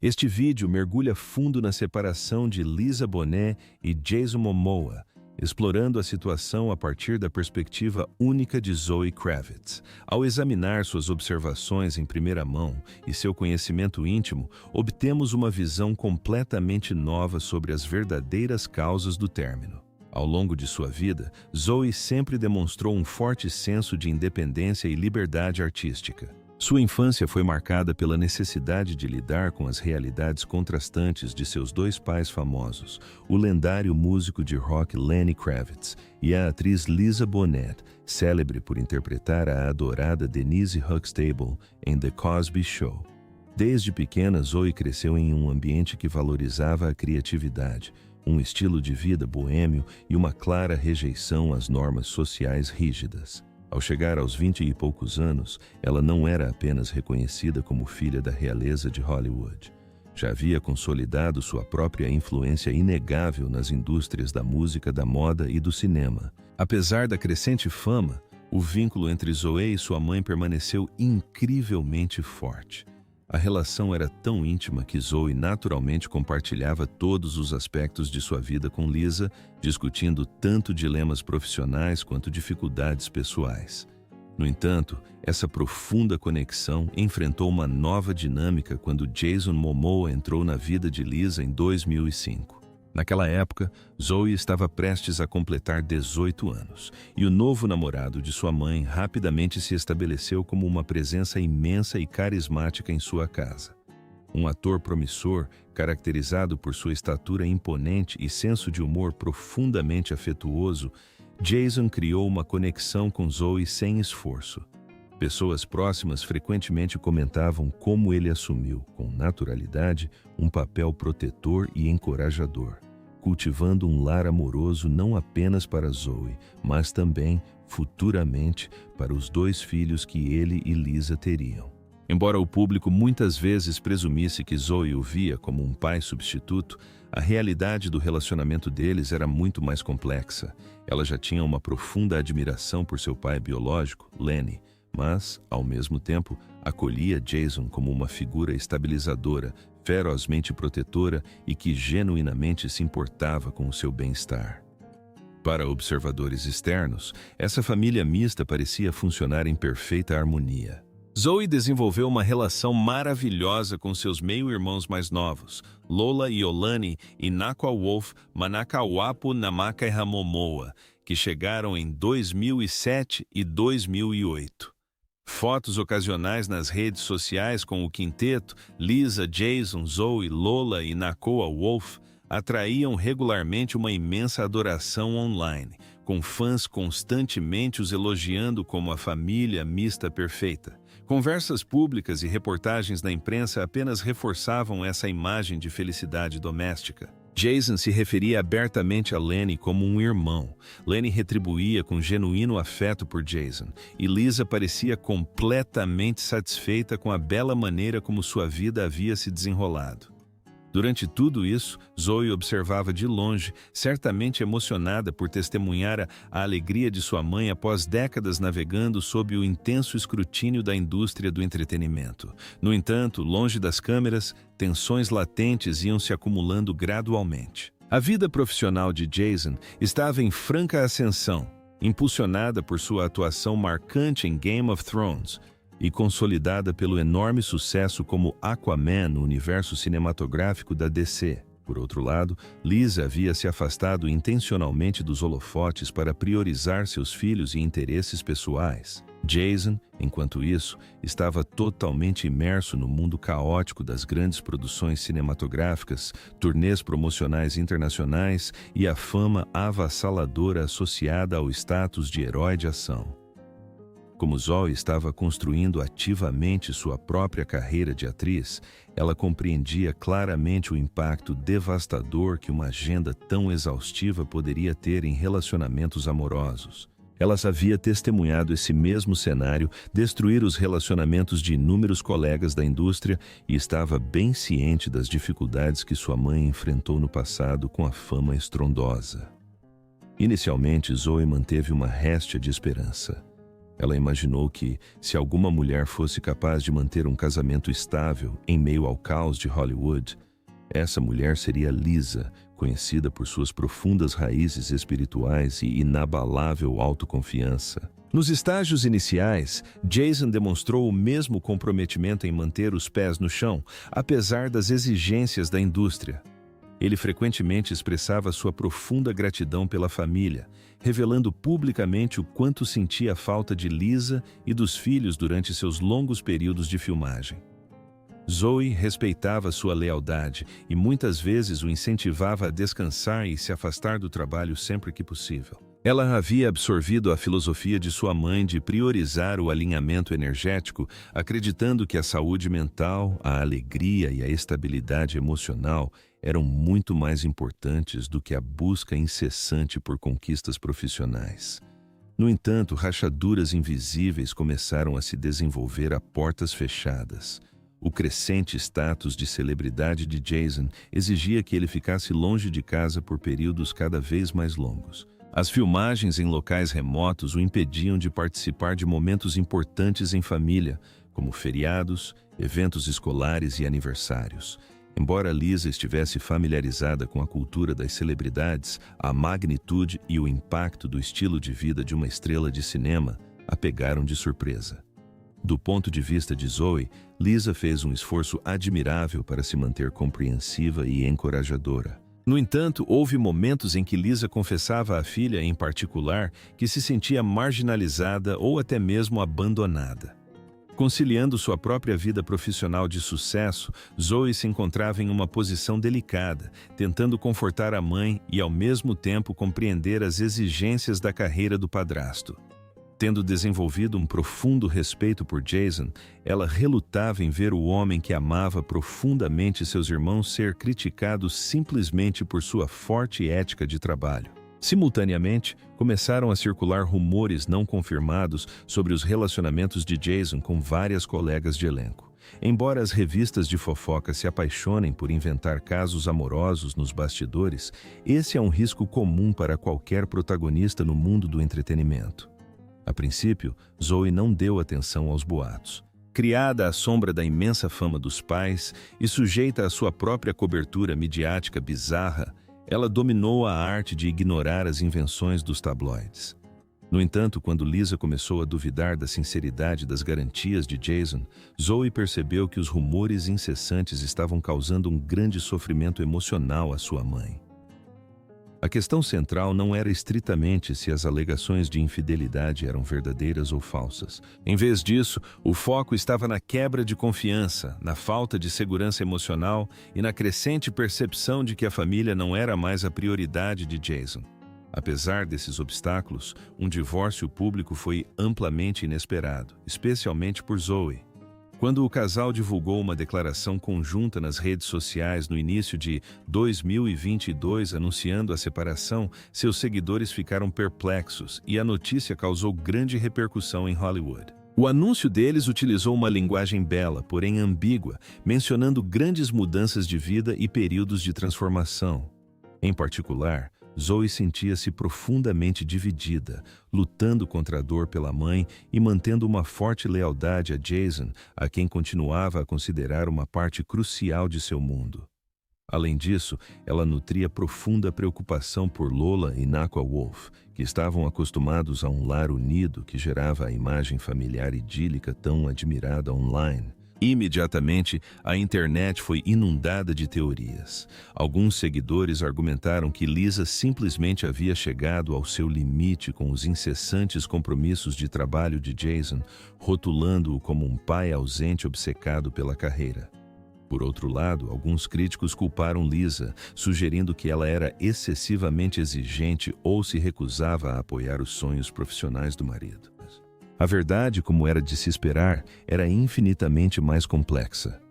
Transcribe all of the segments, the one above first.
Este vídeo mergulha fundo na separação de Lisa Bonet e Jason Momoa, explorando a situação a partir da perspectiva única de Zoe Kravitz. Ao examinar suas observações em primeira mão e seu conhecimento íntimo, obtemos uma visão completamente nova sobre as verdadeiras causas do término. Ao longo de sua vida, Zoe sempre demonstrou um forte senso de independência e liberdade artística. Sua infância foi marcada pela necessidade de lidar com as realidades contrastantes de seus dois pais famosos, o lendário músico de rock Lenny Kravitz e a atriz Lisa Bonet, célebre por interpretar a adorada Denise Huxtable em The Cosby Show. Desde pequena, Zoe cresceu em um ambiente que valorizava a criatividade, um estilo de vida boêmio e uma clara rejeição às normas sociais rígidas. Ao chegar aos 20 e poucos anos, ela não era apenas reconhecida como filha da realeza de Hollywood. Já havia consolidado sua própria influência inegável nas indústrias da música, da moda e do cinema. Apesar da crescente fama, o vínculo entre Zoe e sua mãe permaneceu incrivelmente forte. A relação era tão íntima que Zoe naturalmente compartilhava todos os aspectos de sua vida com Lisa, discutindo tanto dilemas profissionais quanto dificuldades pessoais. No entanto, essa profunda conexão enfrentou uma nova dinâmica quando Jason Momoa entrou na vida de Lisa em 2005. Naquela época, Zoe estava prestes a completar 18 anos, e o novo namorado de sua mãe rapidamente se estabeleceu como uma presença imensa e carismática em sua casa. Um ator promissor, caracterizado por sua estatura imponente e senso de humor profundamente afetuoso, Jason criou uma conexão com Zoe sem esforço. Pessoas próximas frequentemente comentavam como ele assumiu, com naturalidade, um papel protetor e encorajador, cultivando um lar amoroso não apenas para Zoe, mas também, futuramente, para os dois filhos que ele e Lisa teriam. Embora o público muitas vezes presumisse que Zoe o via como um pai substituto, a realidade do relacionamento deles era muito mais complexa. Ela já tinha uma profunda admiração por seu pai biológico, Lenny, mas, ao mesmo tempo, acolhia Jason como uma figura estabilizadora, ferozmente protetora e que genuinamente se importava com o seu bem-estar. Para observadores externos, essa família mista parecia funcionar em perfeita harmonia. Zoe desenvolveu uma relação maravilhosa com seus meio-irmãos mais novos, Lola Iolani e Nakwa Wolf Manakawapu Namakaiha Momoa, que chegaram em 2007 e 2008. Fotos ocasionais nas redes sociais com o quinteto, Lisa, Jason, Zoe, Lola e Nakwa Wolf, atraíam regularmente uma imensa adoração online, com fãs constantemente os elogiando como a família mista perfeita. Conversas públicas e reportagens na imprensa apenas reforçavam essa imagem de felicidade doméstica. Jason se referia abertamente a Lenny como um irmão. Lenny retribuía com genuíno afeto por Jason, e Lisa parecia completamente satisfeita com a bela maneira como sua vida havia se desenrolado. Durante tudo isso, Zoe observava de longe, certamente emocionada por testemunhar a alegria de sua mãe após décadas navegando sob o intenso escrutínio da indústria do entretenimento. No entanto, longe das câmeras, tensões latentes iam se acumulando gradualmente. A vida profissional de Jason estava em franca ascensão, impulsionada por sua atuação marcante em Game of Thrones, e consolidada pelo enorme sucesso como Aquaman no universo cinematográfico da DC. Por outro lado, Lisa havia se afastado intencionalmente dos holofotes para priorizar seus filhos e interesses pessoais. Jason, enquanto isso, estava totalmente imerso no mundo caótico das grandes produções cinematográficas, turnês promocionais internacionais e a fama avassaladora associada ao status de herói de ação. Como Zoe estava construindo ativamente sua própria carreira de atriz, ela compreendia claramente o impacto devastador que uma agenda tão exaustiva poderia ter em relacionamentos amorosos. Ela havia testemunhado esse mesmo cenário destruir os relacionamentos de inúmeros colegas da indústria e estava bem ciente das dificuldades que sua mãe enfrentou no passado com a fama estrondosa. Inicialmente, Zoe manteve uma réstia de esperança. Ela imaginou que, se alguma mulher fosse capaz de manter um casamento estável em meio ao caos de Hollywood, essa mulher seria Lisa, conhecida por suas profundas raízes espirituais e inabalável autoconfiança. Nos estágios iniciais, Jason demonstrou o mesmo comprometimento em manter os pés no chão, apesar das exigências da indústria. Ele frequentemente expressava sua profunda gratidão pela família, revelando publicamente o quanto sentia a falta de Lisa e dos filhos durante seus longos períodos de filmagem. Zoe respeitava sua lealdade e muitas vezes o incentivava a descansar e se afastar do trabalho sempre que possível. Ela havia absorvido a filosofia de sua mãe de priorizar o alinhamento energético, acreditando que a saúde mental, a alegria e a estabilidade emocional eram muito mais importantes do que a busca incessante por conquistas profissionais. No entanto, rachaduras invisíveis começaram a se desenvolver a portas fechadas. O crescente status de celebridade de Jason exigia que ele ficasse longe de casa por períodos cada vez mais longos. As filmagens em locais remotos o impediam de participar de momentos importantes em família, como feriados, eventos escolares e aniversários. Embora Lisa estivesse familiarizada com a cultura das celebridades, a magnitude e o impacto do estilo de vida de uma estrela de cinema a pegaram de surpresa. Do ponto de vista de Zoe, Lisa fez um esforço admirável para se manter compreensiva e encorajadora. No entanto, houve momentos em que Lisa confessava à filha, em particular, que se sentia marginalizada ou até mesmo abandonada. Conciliando sua própria vida profissional de sucesso, Zoe se encontrava em uma posição delicada, tentando confortar a mãe e, ao mesmo tempo, compreender as exigências da carreira do padrasto. Tendo desenvolvido um profundo respeito por Jason, ela relutava em ver o homem que amava profundamente seus irmãos ser criticado simplesmente por sua forte ética de trabalho. Simultaneamente, começaram a circular rumores não confirmados sobre os relacionamentos de Jason com várias colegas de elenco. Embora as revistas de fofoca se apaixonem por inventar casos amorosos nos bastidores, esse é um risco comum para qualquer protagonista no mundo do entretenimento. A princípio, Zoe não deu atenção aos boatos. Criada à sombra da imensa fama dos pais e sujeita à sua própria cobertura midiática bizarra, ela dominou a arte de ignorar as invenções dos tabloides. No entanto, quando Lisa começou a duvidar da sinceridade das garantias de Jason, Zoe percebeu que os rumores incessantes estavam causando um grande sofrimento emocional à sua mãe. A questão central não era estritamente se as alegações de infidelidade eram verdadeiras ou falsas. Em vez disso, o foco estava na quebra de confiança, na falta de segurança emocional e na crescente percepção de que a família não era mais a prioridade de Jason. Apesar desses obstáculos, um divórcio público foi amplamente inesperado, especialmente por Zoe. Quando o casal divulgou uma declaração conjunta nas redes sociais no início de 2022 anunciando a separação, seus seguidores ficaram perplexos e a notícia causou grande repercussão em Hollywood. O anúncio deles utilizou uma linguagem bela, porém ambígua, mencionando grandes mudanças de vida e períodos de transformação. Em particular, Zoe sentia-se profundamente dividida, lutando contra a dor pela mãe e mantendo uma forte lealdade a Jason, a quem continuava a considerar uma parte crucial de seu mundo. Além disso, ela nutria profunda preocupação por Lola e Nakua Wolf, que estavam acostumados a um lar unido que gerava a imagem familiar idílica tão admirada online. Imediatamente, a internet foi inundada de teorias. Alguns seguidores argumentaram que Lisa simplesmente havia chegado ao seu limite com os incessantes compromissos de trabalho de Jason, rotulando-o como um pai ausente obcecado pela carreira. Por outro lado, alguns críticos culparam Lisa, sugerindo que ela era excessivamente exigente ou se recusava a apoiar os sonhos profissionais do marido. A verdade, como era de se esperar, era infinitamente mais complexa.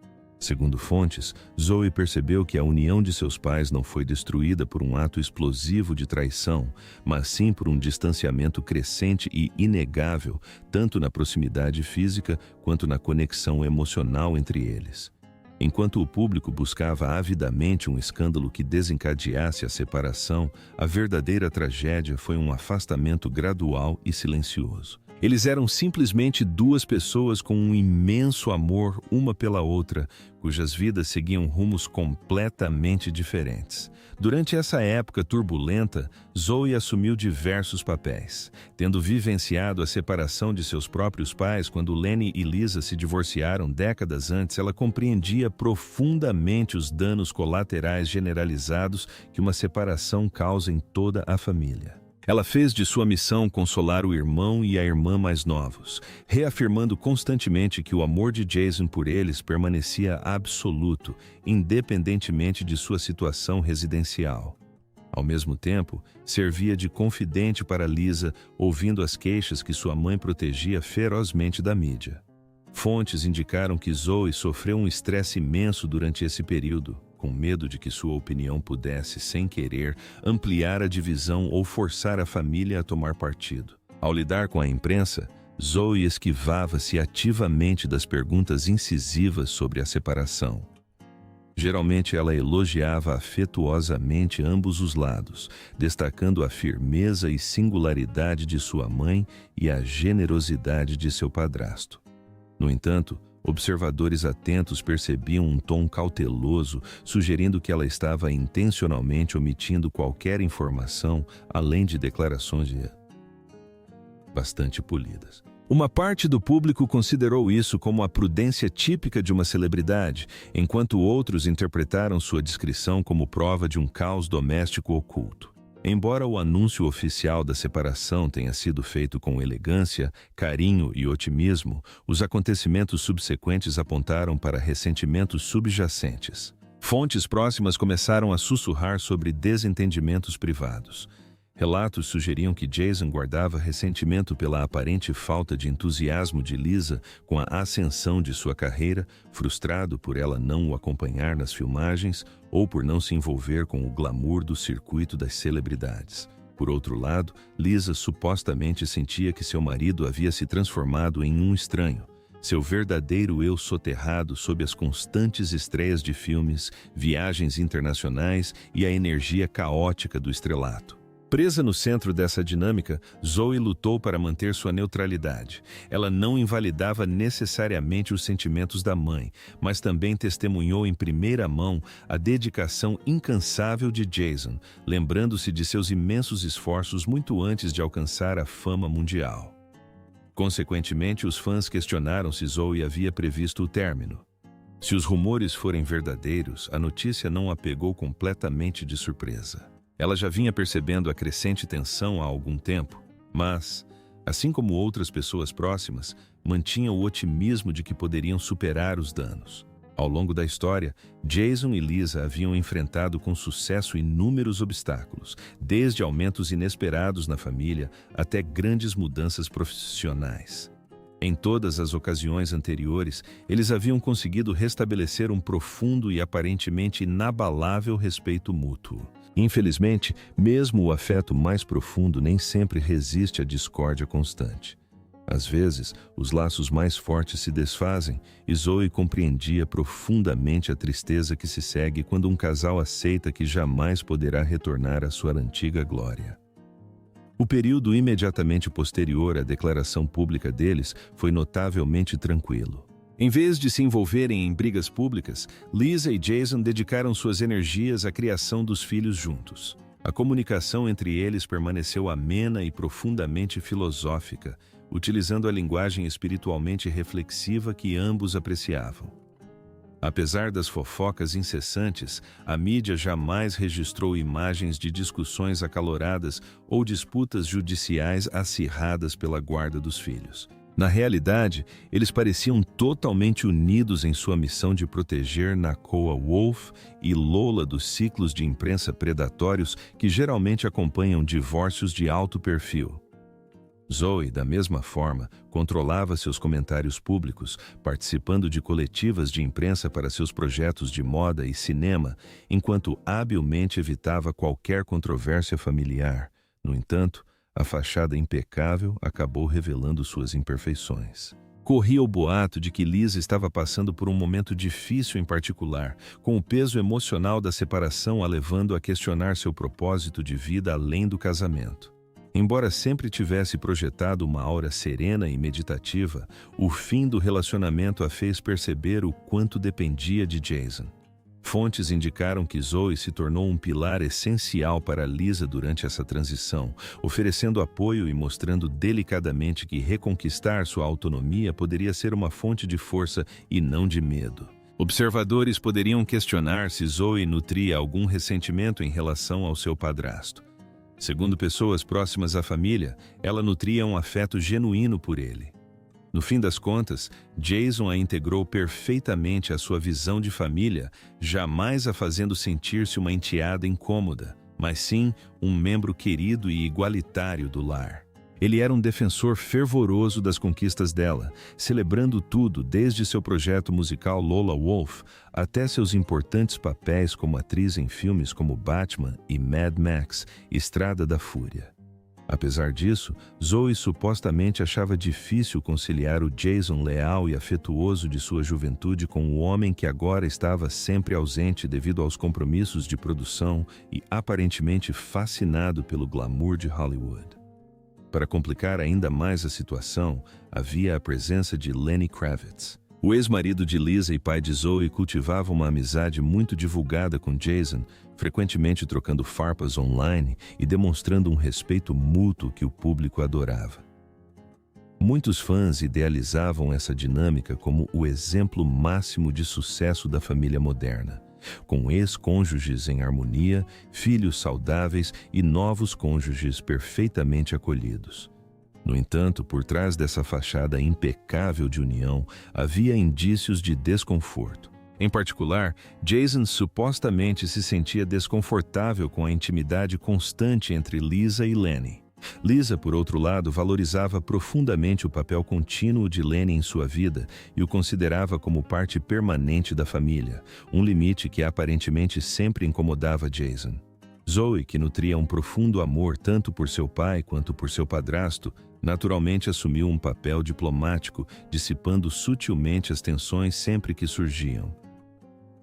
Segundo fontes, Zoe percebeu que a união de seus pais não foi destruída por um ato explosivo de traição, mas sim por um distanciamento crescente e inegável, tanto na proximidade física quanto na conexão emocional entre eles. Enquanto o público buscava avidamente um escândalo que desencadeasse a separação, a verdadeira tragédia foi um afastamento gradual e silencioso. Eles eram simplesmente duas pessoas com um imenso amor uma pela outra, cujas vidas seguiam rumos completamente diferentes. Durante essa época turbulenta, Zoe assumiu diversos papéis. Tendo vivenciado a separação de seus próprios pais quando Lenny e Lisa se divorciaram décadas antes, ela compreendia profundamente os danos colaterais generalizados que uma separação causa em toda a família. Ela fez de sua missão consolar o irmão e a irmã mais novos, reafirmando constantemente que o amor de Jason por eles permanecia absoluto, independentemente de sua situação residencial. Ao mesmo tempo, servia de confidente para Lisa, ouvindo as queixas que sua mãe protegia ferozmente da mídia. Fontes indicaram que Zoe sofreu um estresse imenso durante esse período, com medo de que sua opinião pudesse, sem querer, ampliar a divisão ou forçar a família a tomar partido. Ao lidar com a imprensa, Zoe esquivava-se ativamente das perguntas incisivas sobre a separação. Geralmente ela elogiava afetuosamente ambos os lados, destacando a firmeza e singularidade de sua mãe e a generosidade de seu padrasto. No entanto, observadores atentos percebiam um tom cauteloso, sugerindo que ela estava intencionalmente omitindo qualquer informação, além de declarações bastante polidas. Uma parte do público considerou isso como a prudência típica de uma celebridade, enquanto outros interpretaram sua descrição como prova de um caos doméstico oculto. Embora o anúncio oficial da separação tenha sido feito com elegância, carinho e otimismo, os acontecimentos subsequentes apontaram para ressentimentos subjacentes. Fontes próximas começaram a sussurrar sobre desentendimentos privados. Relatos sugeriam que Jason guardava ressentimento pela aparente falta de entusiasmo de Lisa com a ascensão de sua carreira, frustrado por ela não o acompanhar nas filmagens ou por não se envolver com o glamour do circuito das celebridades. Por outro lado, Lisa supostamente sentia que seu marido havia se transformado em um estranho, seu verdadeiro eu soterrado sob as constantes estreias de filmes, viagens internacionais e a energia caótica do estrelato. Presa no centro dessa dinâmica, Zoe lutou para manter sua neutralidade. Ela não invalidava necessariamente os sentimentos da mãe, mas também testemunhou em primeira mão a dedicação incansável de Jason, lembrando-se de seus imensos esforços muito antes de alcançar a fama mundial. Consequentemente, os fãs questionaram se Zoe havia previsto o término. Se os rumores forem verdadeiros, a notícia não a pegou completamente de surpresa. Ela já vinha percebendo a crescente tensão há algum tempo, mas, assim como outras pessoas próximas, mantinha o otimismo de que poderiam superar os danos. Ao longo da história, Jason e Lisa haviam enfrentado com sucesso inúmeros obstáculos, desde aumentos inesperados na família até grandes mudanças profissionais. Em todas as ocasiões anteriores, eles haviam conseguido restabelecer um profundo e aparentemente inabalável respeito mútuo. Infelizmente, mesmo o afeto mais profundo nem sempre resiste à discórdia constante. Às vezes, os laços mais fortes se desfazem e Zoe compreendia profundamente a tristeza que se segue quando um casal aceita que jamais poderá retornar à sua antiga glória. O período imediatamente posterior à declaração pública deles foi notavelmente tranquilo. Em vez de se envolverem em brigas públicas, Lisa e Jason dedicaram suas energias à criação dos filhos juntos. A comunicação entre eles permaneceu amena e profundamente filosófica, utilizando a linguagem espiritualmente reflexiva que ambos apreciavam. Apesar das fofocas incessantes, a mídia jamais registrou imagens de discussões acaloradas ou disputas judiciais acirradas pela guarda dos filhos. Na realidade, eles pareciam totalmente unidos em sua missão de proteger Nakoa Wolf e Lola dos ciclos de imprensa predatórios que geralmente acompanham divórcios de alto perfil. Zoe, da mesma forma, controlava seus comentários públicos, participando de coletivas de imprensa para seus projetos de moda e cinema, enquanto habilmente evitava qualquer controvérsia familiar. No entanto, a fachada impecável acabou revelando suas imperfeições. Corria o boato de que Lisa estava passando por um momento difícil em particular, com o peso emocional da separação a levando a questionar seu propósito de vida além do casamento. Embora sempre tivesse projetado uma aura serena e meditativa, o fim do relacionamento a fez perceber o quanto dependia de Jason. Fontes indicaram que Zoe se tornou um pilar essencial para Lisa durante essa transição, oferecendo apoio e mostrando delicadamente que reconquistar sua autonomia poderia ser uma fonte de força e não de medo. Observadores poderiam questionar se Zoe nutria algum ressentimento em relação ao seu padrasto. Segundo pessoas próximas à família, ela nutria um afeto genuíno por ele. No fim das contas, Jason a integrou perfeitamente à sua visão de família, jamais a fazendo sentir-se uma enteada incômoda, mas sim um membro querido e igualitário do lar. Ele era um defensor fervoroso das conquistas dela, celebrando tudo desde seu projeto musical Lola Wolf até seus importantes papéis como atriz em filmes como Batman e Mad Max, Estrada da Fúria. Apesar disso, Zoe supostamente achava difícil conciliar o Jason leal e afetuoso de sua juventude com o homem que agora estava sempre ausente devido aos compromissos de produção e aparentemente fascinado pelo glamour de Hollywood. Para complicar ainda mais a situação, havia a presença de Lenny Kravitz. O ex-marido de Lisa e pai de Zoe cultivava uma amizade muito divulgada com Jason, frequentemente trocando farpas online e demonstrando um respeito mútuo que o público adorava. Muitos fãs idealizavam essa dinâmica como o exemplo máximo de sucesso da família moderna, com ex-cônjuges em harmonia, filhos saudáveis e novos cônjuges perfeitamente acolhidos. No entanto, por trás dessa fachada impecável de união, havia indícios de desconforto. Em particular, Jason supostamente se sentia desconfortável com a intimidade constante entre Lisa e Lenny. Lisa, por outro lado, valorizava profundamente o papel contínuo de Lenny em sua vida e o considerava como parte permanente da família, um limite que aparentemente sempre incomodava Jason. Zoe, que nutria um profundo amor tanto por seu pai quanto por seu padrasto, naturalmente assumiu um papel diplomático, dissipando sutilmente as tensões sempre que surgiam.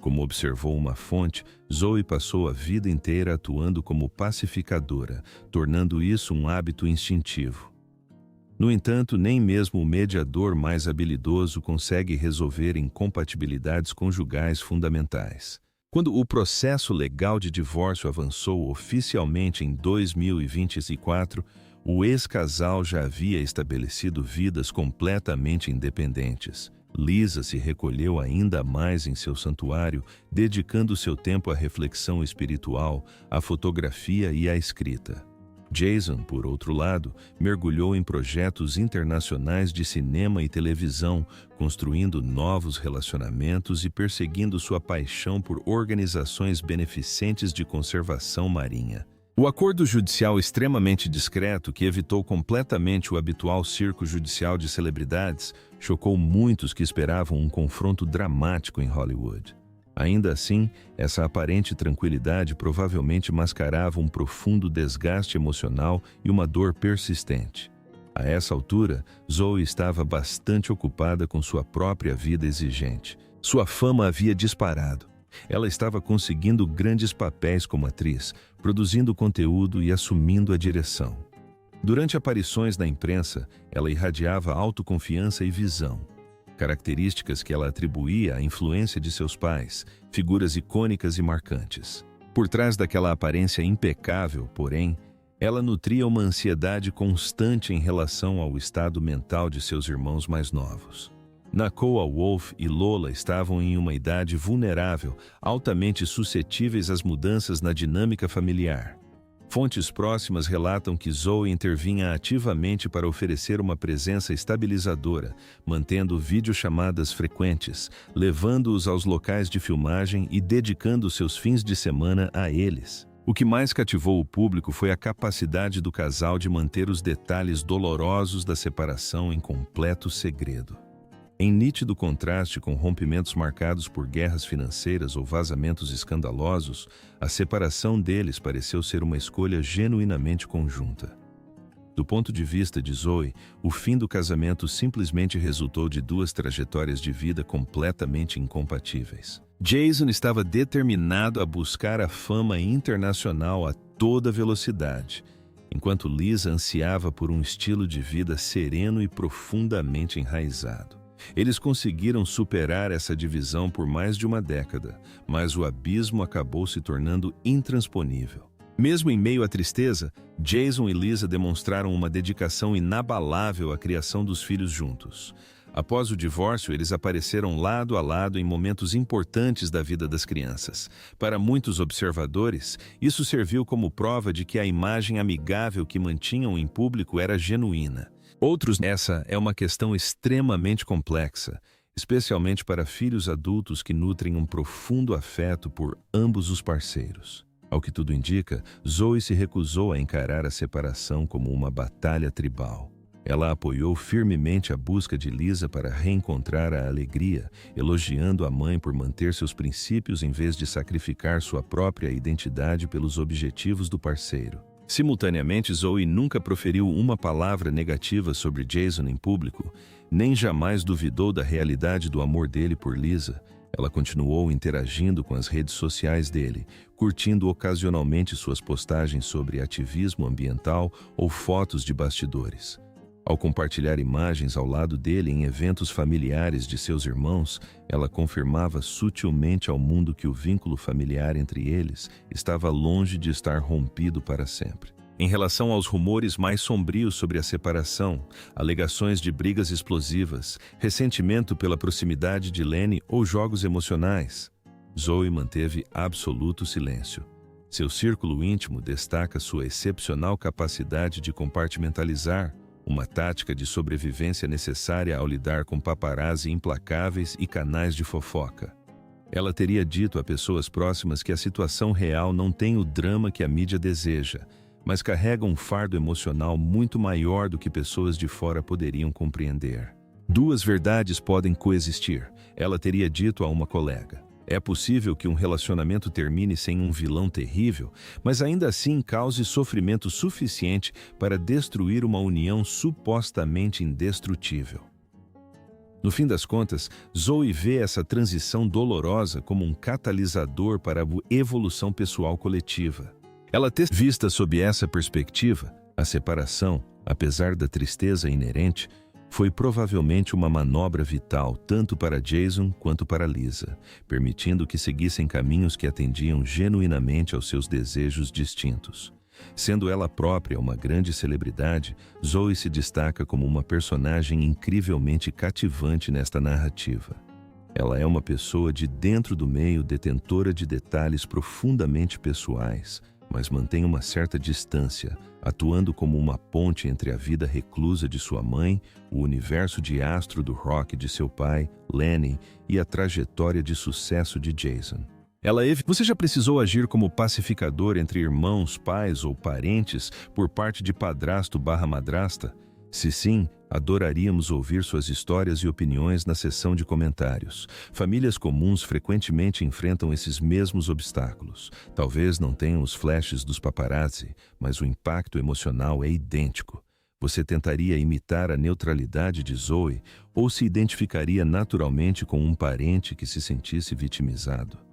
Como observou uma fonte, Zoe passou a vida inteira atuando como pacificadora, tornando isso um hábito instintivo. No entanto, nem mesmo o mediador mais habilidoso consegue resolver incompatibilidades conjugais fundamentais. Quando o processo legal de divórcio avançou oficialmente em 2024, o ex-casal já havia estabelecido vidas completamente independentes. Lisa se recolheu ainda mais em seu santuário, dedicando seu tempo à reflexão espiritual, à fotografia e à escrita. Jason, por outro lado, mergulhou em projetos internacionais de cinema e televisão, construindo novos relacionamentos e perseguindo sua paixão por organizações beneficentes de conservação marinha. O acordo judicial extremamente discreto, que evitou completamente o habitual circo judicial de celebridades, chocou muitos que esperavam um confronto dramático em Hollywood. Ainda assim, essa aparente tranquilidade provavelmente mascarava um profundo desgaste emocional e uma dor persistente. A essa altura, Zoe estava bastante ocupada com sua própria vida exigente. Sua fama havia disparado. Ela estava conseguindo grandes papéis como atriz, produzindo conteúdo e assumindo a direção. Durante aparições na imprensa, ela irradiava autoconfiança e visão, características que ela atribuía à influência de seus pais, figuras icônicas e marcantes. Por trás daquela aparência impecável, porém, ela nutria uma ansiedade constante em relação ao estado mental de seus irmãos mais novos. Nakoa Wolf e Lola estavam em uma idade vulnerável, altamente suscetíveis às mudanças na dinâmica familiar. Fontes próximas relatam que Zoe intervinha ativamente para oferecer uma presença estabilizadora, mantendo videochamadas frequentes, levando-os aos locais de filmagem e dedicando seus fins de semana a eles. O que mais cativou o público foi a capacidade do casal de manter os detalhes dolorosos da separação em completo segredo. Em nítido contraste com rompimentos marcados por guerras financeiras ou vazamentos escandalosos, a separação deles pareceu ser uma escolha genuinamente conjunta. Do ponto de vista de Zoe, o fim do casamento simplesmente resultou de duas trajetórias de vida completamente incompatíveis. Jason estava determinado a buscar a fama internacional a toda velocidade, enquanto Lisa ansiava por um estilo de vida sereno e profundamente enraizado. Eles conseguiram superar essa divisão por mais de uma década, mas o abismo acabou se tornando intransponível. Mesmo em meio à tristeza, Jason e Lisa demonstraram uma dedicação inabalável à criação dos filhos juntos. Após o divórcio, eles apareceram lado a lado em momentos importantes da vida das crianças. Para muitos observadores, isso serviu como prova de que a imagem amigável que mantinham em público era genuína. Essa é uma questão extremamente complexa, especialmente para filhos adultos que nutrem um profundo afeto por ambos os parceiros. Ao que tudo indica, Zoe se recusou a encarar a separação como uma batalha tribal. Ela apoiou firmemente a busca de Lisa para reencontrar a alegria, elogiando a mãe por manter seus princípios em vez de sacrificar sua própria identidade pelos objetivos do parceiro. Simultaneamente, Zoe nunca proferiu uma palavra negativa sobre Jason em público, nem jamais duvidou da realidade do amor dele por Lisa. Ela continuou interagindo com as redes sociais dele, curtindo ocasionalmente suas postagens sobre ativismo ambiental ou fotos de bastidores. Ao compartilhar imagens ao lado dele em eventos familiares de seus irmãos, ela confirmava sutilmente ao mundo que o vínculo familiar entre eles estava longe de estar rompido para sempre. Em relação aos rumores mais sombrios sobre a separação, alegações de brigas explosivas, ressentimento pela proximidade de Lenny ou jogos emocionais, Zoe manteve absoluto silêncio. Seu círculo íntimo destaca sua excepcional capacidade de compartimentalizar, uma tática de sobrevivência necessária ao lidar com paparazzi implacáveis e canais de fofoca. Ela teria dito a pessoas próximas que a situação real não tem o drama que a mídia deseja, mas carrega um fardo emocional muito maior do que pessoas de fora poderiam compreender. Duas verdades podem coexistir, ela teria dito a uma colega. É possível que um relacionamento termine sem um vilão terrível, mas ainda assim cause sofrimento suficiente para destruir uma união supostamente indestrutível. No fim das contas, Zoe vê essa transição dolorosa como um catalisador para a evolução pessoal coletiva. Ela vista sob essa perspectiva, a separação, apesar da tristeza inerente, foi provavelmente uma manobra vital tanto para Jason quanto para Lisa, permitindo que seguissem caminhos que atendiam genuinamente aos seus desejos distintos. Sendo ela própria uma grande celebridade, Zoe se destaca como uma personagem incrivelmente cativante nesta narrativa. Ela é uma pessoa de dentro do meio, detentora de detalhes profundamente pessoais, mas mantém uma certa distância, atuando como uma ponte entre a vida reclusa de sua mãe, o universo de astro do rock de seu pai, Lenny, e a trajetória de sucesso de Jason. Você já precisou agir como pacificador entre irmãos, pais ou parentes por parte de padrasto/madrasta? Se sim, adoraríamos ouvir suas histórias e opiniões na seção de comentários. Famílias comuns frequentemente enfrentam esses mesmos obstáculos. Talvez não tenham os flashes dos paparazzi, mas o impacto emocional é idêntico. Você tentaria imitar a neutralidade de Zoe ou se identificaria naturalmente com um parente que se sentisse vitimizado?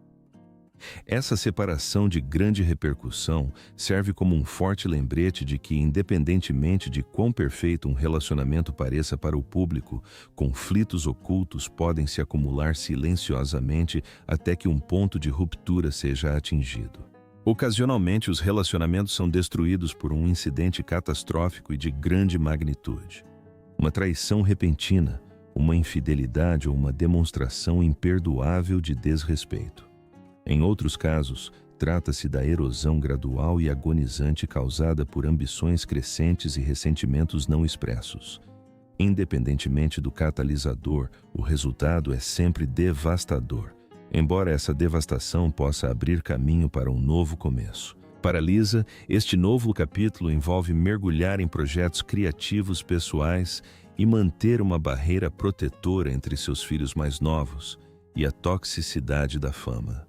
Essa separação de grande repercussão serve como um forte lembrete de que, independentemente de quão perfeito um relacionamento pareça para o público, conflitos ocultos podem se acumular silenciosamente até que um ponto de ruptura seja atingido. Ocasionalmente, os relacionamentos são destruídos por um incidente catastrófico e de grande magnitude. Uma traição repentina, uma infidelidade ou uma demonstração imperdoável de desrespeito. Em outros casos, trata-se da erosão gradual e agonizante causada por ambições crescentes e ressentimentos não expressos. Independentemente do catalisador, o resultado é sempre devastador, embora essa devastação possa abrir caminho para um novo começo. Para Lisa, este novo capítulo envolve mergulhar em projetos criativos pessoais e manter uma barreira protetora entre seus filhos mais novos e a toxicidade da fama.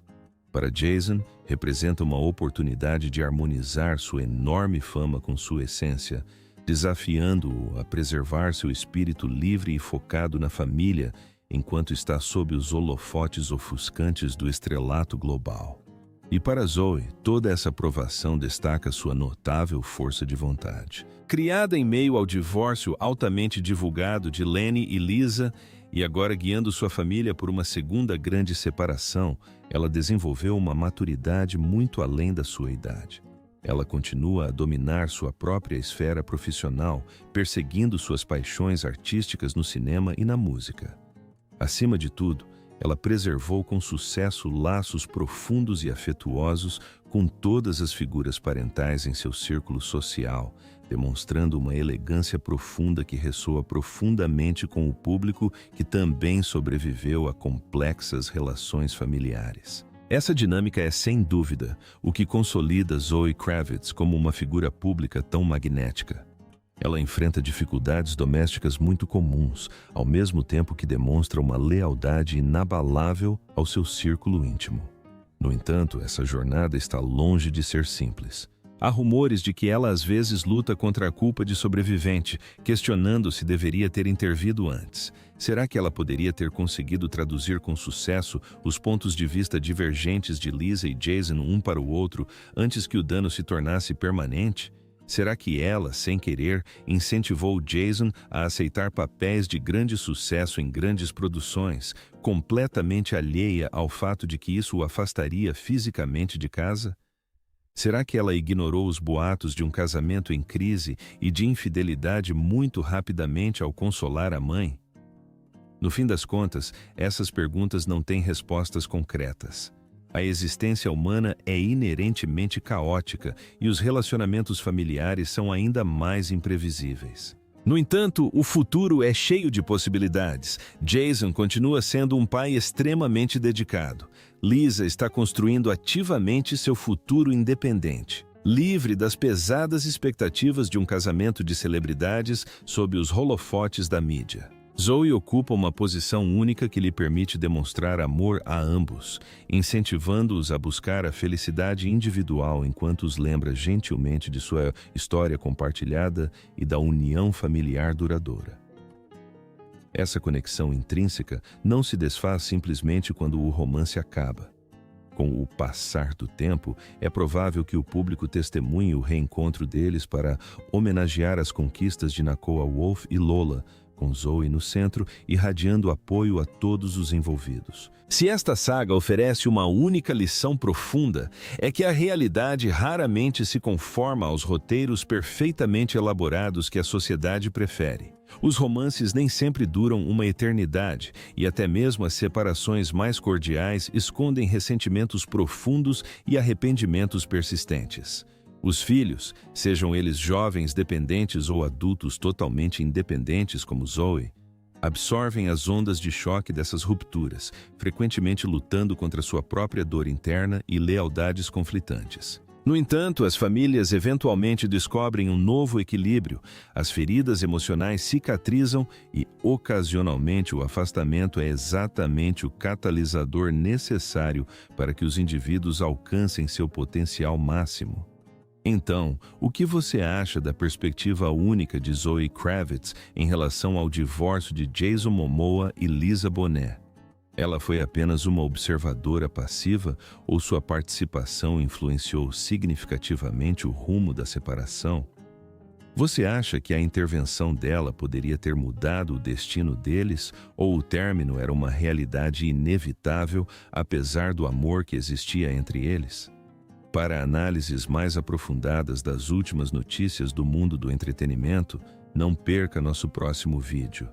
Para Jason, representa uma oportunidade de harmonizar sua enorme fama com sua essência, desafiando-o a preservar seu espírito livre e focado na família enquanto está sob os holofotes ofuscantes do estrelato global. E para Zoe, toda essa aprovação destaca sua notável força de vontade. Criada em meio ao divórcio altamente divulgado de Lenny e Lisa, e agora guiando sua família por uma segunda grande separação, ela desenvolveu uma maturidade muito além da sua idade. Ela continua a dominar sua própria esfera profissional, perseguindo suas paixões artísticas no cinema e na música. Acima de tudo, ela preservou com sucesso laços profundos e afetuosos com todas as figuras parentais em seu círculo social, demonstrando uma elegância profunda que ressoa profundamente com o público que também sobreviveu a complexas relações familiares. Essa dinâmica é, sem dúvida, o que consolida Zoe Kravitz como uma figura pública tão magnética. Ela enfrenta dificuldades domésticas muito comuns, ao mesmo tempo que demonstra uma lealdade inabalável ao seu círculo íntimo. No entanto, essa jornada está longe de ser simples. Há rumores de que ela às vezes luta contra a culpa de sobrevivente, questionando se deveria ter intervido antes. Será que ela poderia ter conseguido traduzir com sucesso os pontos de vista divergentes de Lisa e Jason um para o outro antes que o dano se tornasse permanente? Será que ela, sem querer, incentivou Jason a aceitar papéis de grande sucesso em grandes produções, completamente alheia ao fato de que isso o afastaria fisicamente de casa? Será que ela ignorou os boatos de um casamento em crise e de infidelidade muito rapidamente ao consolar a mãe? No fim das contas, essas perguntas não têm respostas concretas. A existência humana é inerentemente caótica e os relacionamentos familiares são ainda mais imprevisíveis. No entanto, o futuro é cheio de possibilidades. Jason continua sendo um pai extremamente dedicado. Lisa está construindo ativamente seu futuro independente, livre das pesadas expectativas de um casamento de celebridades sob os holofotes da mídia. Zoe ocupa uma posição única que lhe permite demonstrar amor a ambos, incentivando-os a buscar a felicidade individual enquanto os lembra gentilmente de sua história compartilhada e da união familiar duradoura. Essa conexão intrínseca não se desfaz simplesmente quando o romance acaba. Com o passar do tempo, é provável que o público testemunhe o reencontro deles para homenagear as conquistas de Nakoa Wolf e Lola, com Zoe no centro, irradiando apoio a todos os envolvidos. Se esta saga oferece uma única lição profunda, é que a realidade raramente se conforma aos roteiros perfeitamente elaborados que a sociedade prefere. Os romances nem sempre duram uma eternidade, e até mesmo as separações mais cordiais escondem ressentimentos profundos e arrependimentos persistentes. Os filhos, sejam eles jovens dependentes ou adultos totalmente independentes como Zoe, absorvem as ondas de choque dessas rupturas, frequentemente lutando contra sua própria dor interna e lealdades conflitantes. No entanto, as famílias eventualmente descobrem um novo equilíbrio, as feridas emocionais cicatrizam e, ocasionalmente, o afastamento é exatamente o catalisador necessário para que os indivíduos alcancem seu potencial máximo. Então, o que você acha da perspectiva única de Zoe Kravitz em relação ao divórcio de Jason Momoa e Lisa Bonet? Ela foi apenas uma observadora passiva ou sua participação influenciou significativamente o rumo da separação? Você acha que a intervenção dela poderia ter mudado o destino deles ou o término era uma realidade inevitável apesar do amor que existia entre eles? Para análises mais aprofundadas das últimas notícias do mundo do entretenimento, não perca nosso próximo vídeo.